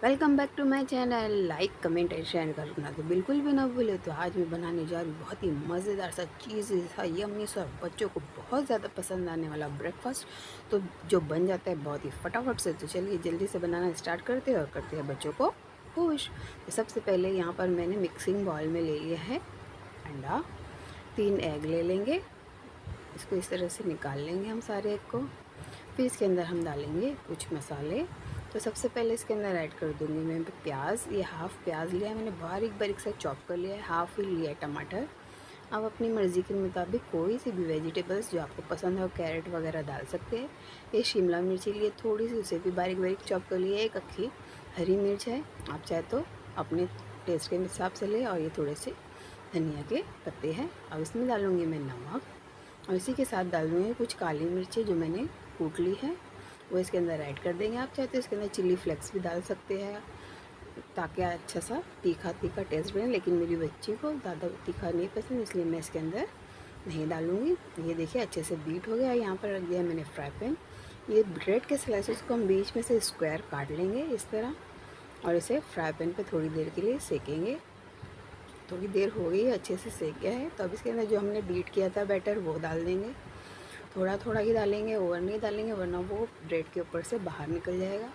Welcome back to my channel. Like comment and share करना तो बिल्कुल भी ना भूले। तो आज मैं बनाने जा रही हूँ बहुत ही मज़ेदार सा चीज़ सा यम्मी सा बच्चों को बहुत ज़्यादा पसंद आने वाला ब्रेकफास्ट, तो जो बन जाता है बहुत ही फटाफट से। तो चलिए जल्दी से बनाना स्टार्ट करते हैं और करते हैं बच्चों को खुश। तो सबसे पहले यहाँ पर मैंने मिक्सिंग बाउल में ले लिया है अंडा, 3 एग ले लेंगे। इसको इस तरह से निकाल लेंगे हम सारे एग को। फिर इसके अंदर हम डालेंगे कुछ मसाले। तो सबसे पहले इसके अंदर ऐड कर दूँगी मैं प्याज। ये हाफ़ प्याज लिया है मैंने, बारीक बारीक से चॉप कर लिया है। हाफ़ ही लिया है टमाटर। आप अपनी मर्ज़ी के मुताबिक कोई सी भी वेजिटेबल्स जो आपको पसंद हो, कैरेट वगैरह डाल सकते हैं। ये शिमला मिर्ची लिए थोड़ी सी, उसे भी बारीक बारीक चॉप कर लिया है। एक अक्खी हरी मिर्च है, आप चाहे तो अपने टेस्ट के हिसाब से ले। और ये थोड़े से धनिया के पत्ते हैं। अब इसमें डालूँगी मैं नमक, और इसी के साथ डाल दूँगी कुछ काली मिर्ची जो मैंने कूट ली है, वो इसके अंदर ऐड कर देंगे। आप चाहे तो इसके अंदर चिली फ्लेक्स भी डाल सकते हैं ताकि अच्छा सा तीखा तीखा टेस्ट बने, लेकिन मेरी बच्ची को ज़्यादा तीखा नहीं पसंद, इसलिए मैं इसके अंदर नहीं डालूँगी। ये देखिए अच्छे से बीट हो गया। यहाँ पर रख दिया मैंने फ्राई पैन। ये ब्रेड के स्लाइसेस को हम बीच में से स्क्वायर काट लेंगे इस तरह, और इसे फ्राई पैन पर थोड़ी देर के लिए सेकेंगे। थोड़ी देर हो गई, अच्छे से सेक गया है। तो अब इसके अंदर जो हमने बीट किया था बैटर, वो डाल देंगे। थोड़ा थोड़ा ही डालेंगे, ओवर नहीं डालेंगे, वरना वो ब्रेड के ऊपर से बाहर निकल जाएगा।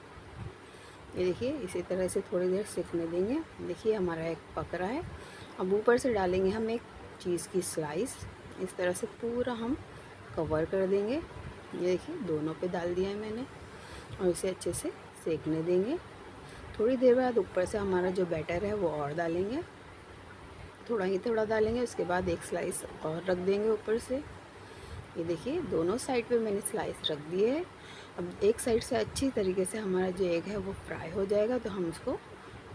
ये देखिए इसी तरह से थोड़ी देर सेकने देंगे। देखिए हमारा एक पक रहा है। अब ऊपर से डालेंगे हम एक चीज़ की स्लाइस। इस तरह से पूरा हम कवर कर देंगे। ये देखिए दोनों पे डाल दिया है मैंने, और इसे अच्छे से सेकने देंगे। थोड़ी देर बाद ऊपर से हमारा जो बैटर है वो और डालेंगे, थोड़ा ही थोड़ा डालेंगे। उसके बाद एक स्लाइस और रख देंगे ऊपर से। ये देखिए दोनों साइड पे मैंने स्लाइस रख दिए है। अब एक साइड से अच्छी तरीके से हमारा जो एग है वो फ्राई हो जाएगा, तो हम उसको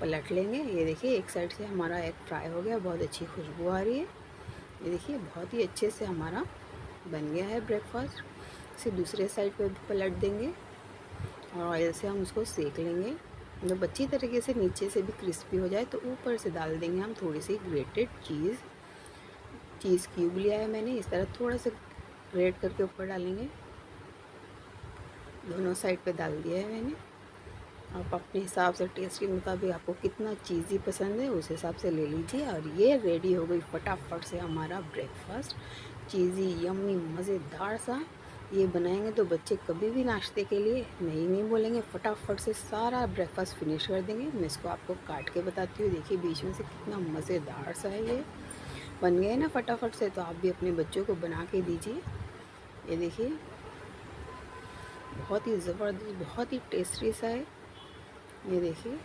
पलट लेंगे। ये देखिए एक साइड से हमारा एग फ्राई हो गया, बहुत अच्छी खुशबू आ रही है। ये देखिए बहुत ही अच्छे से हमारा बन गया है ब्रेकफास्ट। इसे दूसरे साइड पे भी पलट देंगे और ऑयल से हम उसको सेक लेंगे। जब अच्छी तरीके से नीचे से भी क्रिस्पी हो जाए तो ऊपर से डाल देंगे हम थोड़ी सी ग्रेटेड चीज़ क्यूब लिया है मैंने, इस तरह थोड़ा सा ग्रेट करके ऊपर डालेंगे। दोनों साइड पे डाल दिया है मैंने। आप अपने हिसाब से टेस्ट के मुताबिक आपको कितना चीज़ी पसंद है उस हिसाब से ले लीजिए। और ये रेडी हो गई फटाफट से हमारा ब्रेकफास्ट, चीज़ी यम्मी मज़ेदार सा। ये बनाएंगे तो बच्चे कभी भी नाश्ते के लिए नहीं बोलेंगे, फटाफट से सारा ब्रेकफास्ट फिनिश कर देंगे। मैं इसको आपको काट के बताती हूँ। देखिए बीच में से कितना मज़ेदार सा है, ये बन गए ना फटाफट से। तो आप भी अपने बच्चों को बना के दीजिए। ये देखिए बहुत ही ज़बरदस्त, बहुत ही टेस्टी सा है। ये देखिए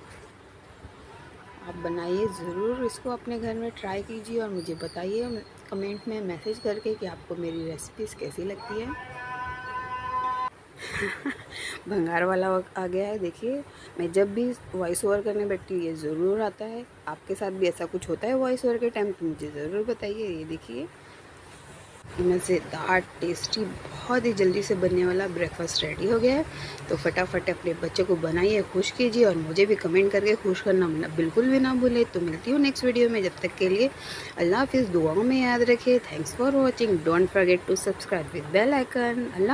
आप बनाइए ज़रूर, इसको अपने घर में ट्राई कीजिए और मुझे बताइए कमेंट में मैसेज करके कि आपको मेरी रेसिपीज़ कैसी लगती है। भंगार वाला वक्त आ गया है। देखिए मैं जब भी वॉइस ओवर करने बैठती हूँ ये ज़रूर आता है। आपके साथ भी ऐसा कुछ होता है वॉइस ओवर के टाइम, तो मुझे ज़रूर बताइए। ये देखिए मज़ेदार टेस्टी बहुत ही जल्दी से बनने वाला ब्रेकफास्ट रेडी हो गया है। तो फटाफट अपने बच्चों को बनाइए, खुश कीजिए, और मुझे भी कमेंट करके खुश करना बिल्कुल भी ना भूलें। तो मिलती हूँ नेक्स्ट वीडियो में, जब तक के लिए अल्लाह हाफिज़। दुआओं में याद रखिए। Thanks for watching. Don't forget to subscribe with bell icon. Allah.